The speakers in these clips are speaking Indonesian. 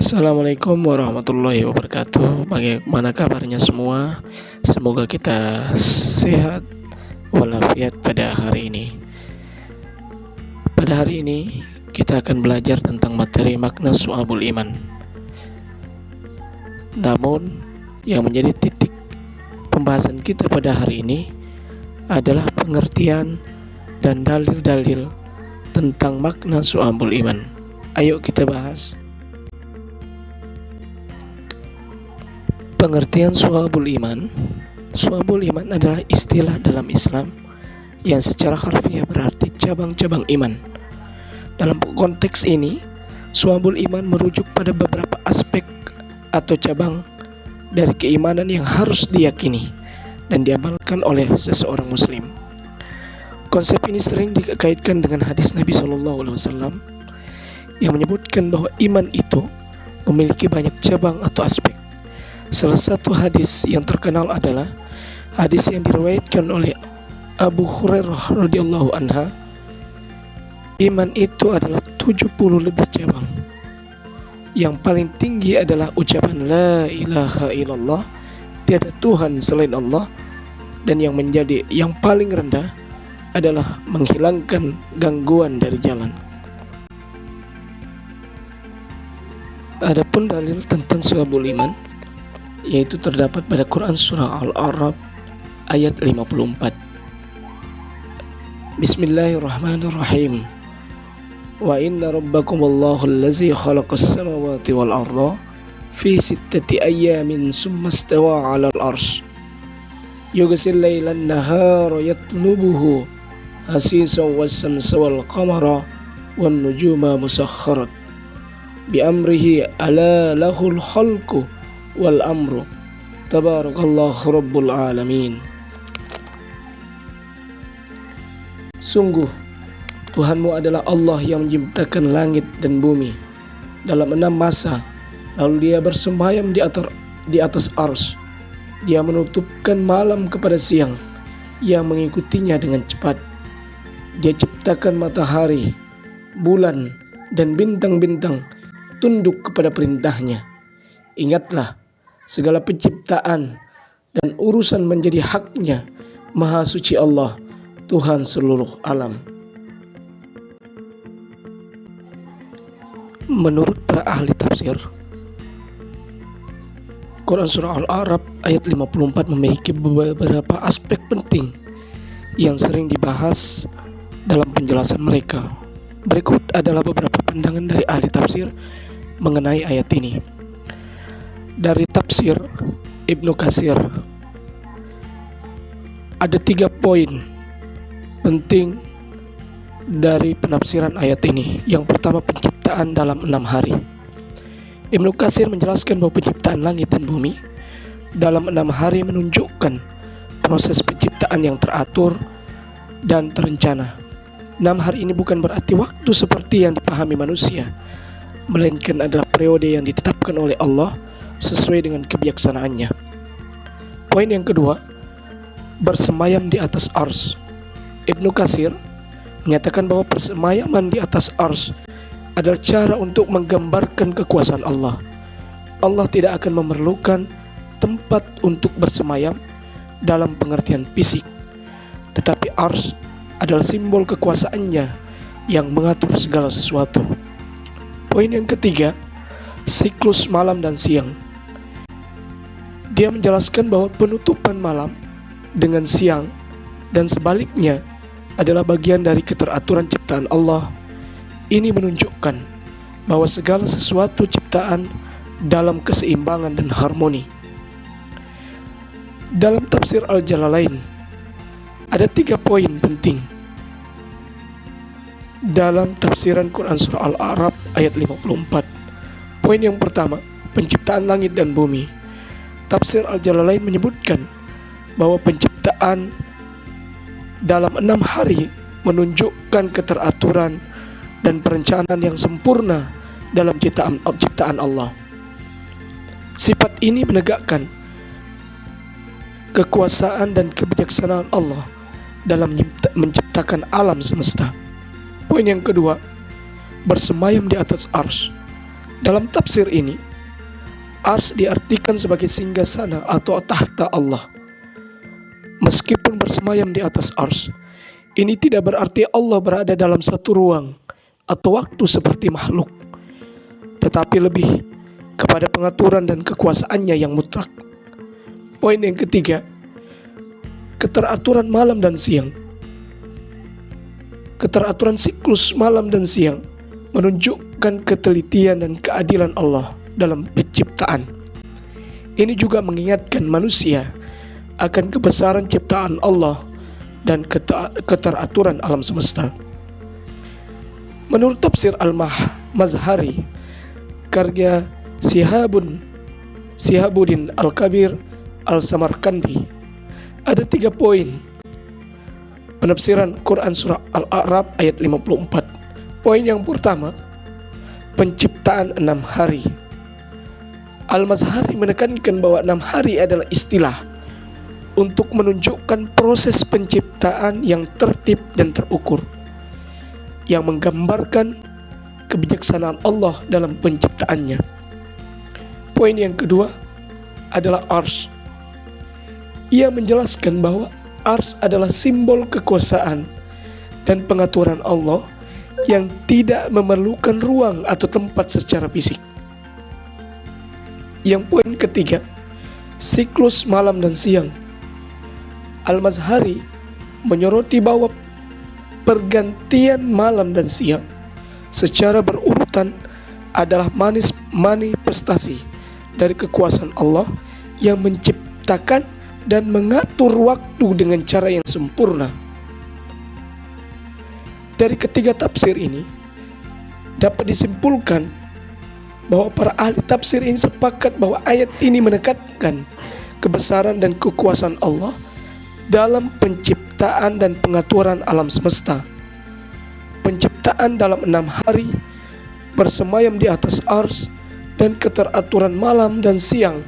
Assalamualaikum warahmatullahi wabarakatuh. Bagaimana kabarnya semua? Semoga kita sehat walafiat pada hari ini. Pada hari ini kita akan belajar tentang materi makna Syu'abul Iman. Namun yang menjadi titik pembahasan kita pada hari ini adalah pengertian dan dalil-dalil tentang makna Syu'abul Iman. Ayo kita bahas. Pengertian Syu'abul Iman. Syu'abul Iman adalah istilah dalam Islam yang secara harfiah berarti cabang-cabang iman. Dalam konteks ini, Syu'abul Iman merujuk pada beberapa aspek atau cabang dari keimanan yang harus diyakini dan diamalkan oleh seseorang muslim. Konsep ini sering dikaitkan dengan hadis Nabi SAW yang menyebutkan bahwa iman itu memiliki banyak cabang atau aspek. Salah satu hadis yang terkenal adalah hadis yang diriwayatkan oleh Abu Hurairah radhiyallahu anha. Iman itu adalah 70 lebih cabang. Yang paling tinggi adalah ucapan la ilaha illallah, tiada Tuhan selain Allah, dan yang paling rendah adalah menghilangkan gangguan dari jalan. Adapun dalil tentang Syu'abul Iman yaitu terdapat pada Quran surah Al-A'raf ayat 54. Bismillahirrahmanirrahim. Wa inna rabbakumullahu allazi khalaqas samawati wal arda fi sittati ayyamin summa istawa 'alal arsy yughsil lailan nahara yatlubuhu hasisan was-samsa wal qamara wan nujuma musakharat bi amrihi ala lahul khalqu wal amru tabarakallahu rabbul alamin. Sungguh Tuhanmu adalah Allah yang menciptakan langit dan bumi dalam 6 masa, lalu Dia bersemayam di atas arsy. Dia menutupkan malam kepada siang yang mengikutinya dengan cepat. Dia ciptakan matahari, bulan, dan bintang-bintang tunduk kepada perintahnya. Ingatlah, segala penciptaan dan urusan menjadi haknya Maha Suci Allah, Tuhan seluruh alam. Menurut para ahli tafsir, Quran surah Al-A'raf ayat 54 memiliki beberapa aspek penting yang sering dibahas dalam penjelasan mereka. Berikut adalah beberapa pandangan dari ahli tafsir mengenai ayat ini. Dari tafsir Ibnu Katsir, ada 3 poin penting dari penafsiran ayat ini. Yang pertama, penciptaan dalam 6 hari. Ibnu Katsir menjelaskan bahwa penciptaan langit dan bumi dalam 6 hari menunjukkan proses penciptaan yang teratur dan terencana. 6 hari ini bukan berarti waktu seperti yang dipahami manusia, melainkan adalah periode yang ditetapkan oleh Allah sesuai dengan kebijaksanaannya. Poin yang kedua, bersemayam di atas arsy. Ibnu Katsir menyatakan bahwa persemayaman di atas arsy adalah cara untuk menggambarkan kekuasaan Allah. Allah tidak akan memerlukan tempat untuk bersemayam dalam pengertian fisik, tetapi arsy adalah simbol kekuasaannya yang mengatur segala sesuatu. Poin yang ketiga, siklus malam dan siang. Dia menjelaskan bahwa penutupan malam dengan siang dan sebaliknya adalah bagian dari keteraturan ciptaan Allah. Ini menunjukkan bahwa segala sesuatu ciptaan dalam keseimbangan dan harmoni. Dalam tafsir Al-Jalalain ada 3 poin penting. Dalam tafsiran Quran surah Al-A'raf ayat 54. Poin yang pertama, penciptaan langit dan bumi. Tafsir Al-Jalalain menyebutkan bahwa penciptaan dalam 6 hari menunjukkan keteraturan dan perencanaan yang sempurna dalam ciptaan Allah. Sifat ini menegakkan kekuasaan dan kebijaksanaan Allah dalam menciptakan alam semesta. Poin yang kedua, bersemayam di atas arsy. Dalam tafsir ini, ars diartikan sebagai singgasana atau tahta Allah. Meskipun bersemayam di atas ars, ini tidak berarti Allah berada dalam satu ruang atau waktu seperti makhluk, tetapi lebih kepada pengaturan dan kekuasaannya yang mutlak. Poin yang ketiga, keteraturan malam dan siang. Keteraturan siklus malam dan siang menunjukkan ketelitian dan keadilan Allah dalam penciptaan. Ini juga mengingatkan manusia akan kebesaran ciptaan Allah dan keteraturan alam semesta. Menurut tafsir Al-Mazhari karya Sihabuddin Al-Kabir Al-Samarkandi, ada 3 poin penafsiran Quran surah Al-A'raf ayat 54. Poin yang pertama, penciptaan 6 hari. Al-Mazhari menekankan bahwa 6 hari adalah istilah untuk menunjukkan proses penciptaan yang tertib dan terukur, yang menggambarkan kebijaksanaan Allah dalam penciptaannya. Poin yang kedua adalah ars. Ia menjelaskan bahwa ars adalah simbol kekuasaan dan pengaturan Allah yang tidak memerlukan ruang atau tempat secara fisik. Yang poin ketiga, siklus malam dan siang. Al-Mazhari menyoroti bahwa pergantian malam dan siang secara berurutan adalah manifestasi dari kekuasaan Allah yang menciptakan dan mengatur waktu dengan cara yang sempurna. Dari ketiga tafsir ini dapat disimpulkan bahwa para ahli tafsir ini sepakat bahwa ayat ini menekankan kebesaran dan kekuasaan Allah dalam penciptaan dan pengaturan alam semesta. Penciptaan dalam 6 hari, bersemayam di atas ars, dan keteraturan malam dan siang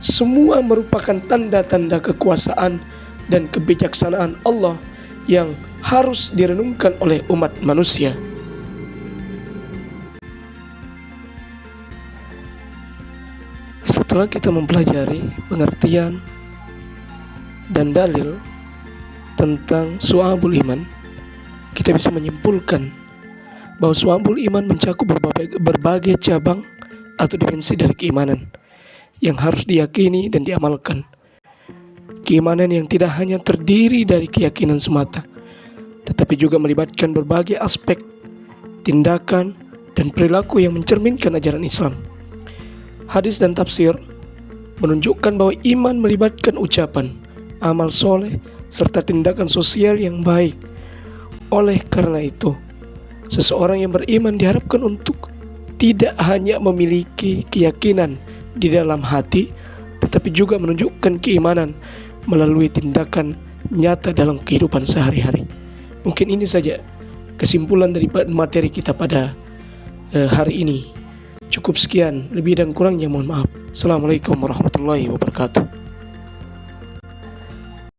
semua merupakan tanda-tanda kekuasaan dan kebijaksanaan Allah yang harus direnungkan oleh umat manusia. Setelah kita mempelajari pengertian dan dalil tentang Syu'abul Iman, kita bisa menyimpulkan bahwa Syu'abul Iman mencakup berbagai cabang atau dimensi dari keimanan yang harus diyakini dan diamalkan. Keimanan yang tidak hanya terdiri dari keyakinan semata, tetapi juga melibatkan berbagai aspek, tindakan, dan perilaku yang mencerminkan ajaran Islam. Hadis dan tafsir menunjukkan bahwa iman melibatkan ucapan, amal soleh, serta tindakan sosial yang baik. Oleh karena itu, seseorang yang beriman diharapkan untuk tidak hanya memiliki keyakinan di dalam hati, tetapi juga menunjukkan keimanan melalui tindakan nyata dalam kehidupan sehari-hari. Mungkin ini saja kesimpulan dari materi kita pada hari ini. Cukup sekian, lebih dan kurangnya mohon maaf. Assalamualaikum warahmatullahi wabarakatuh.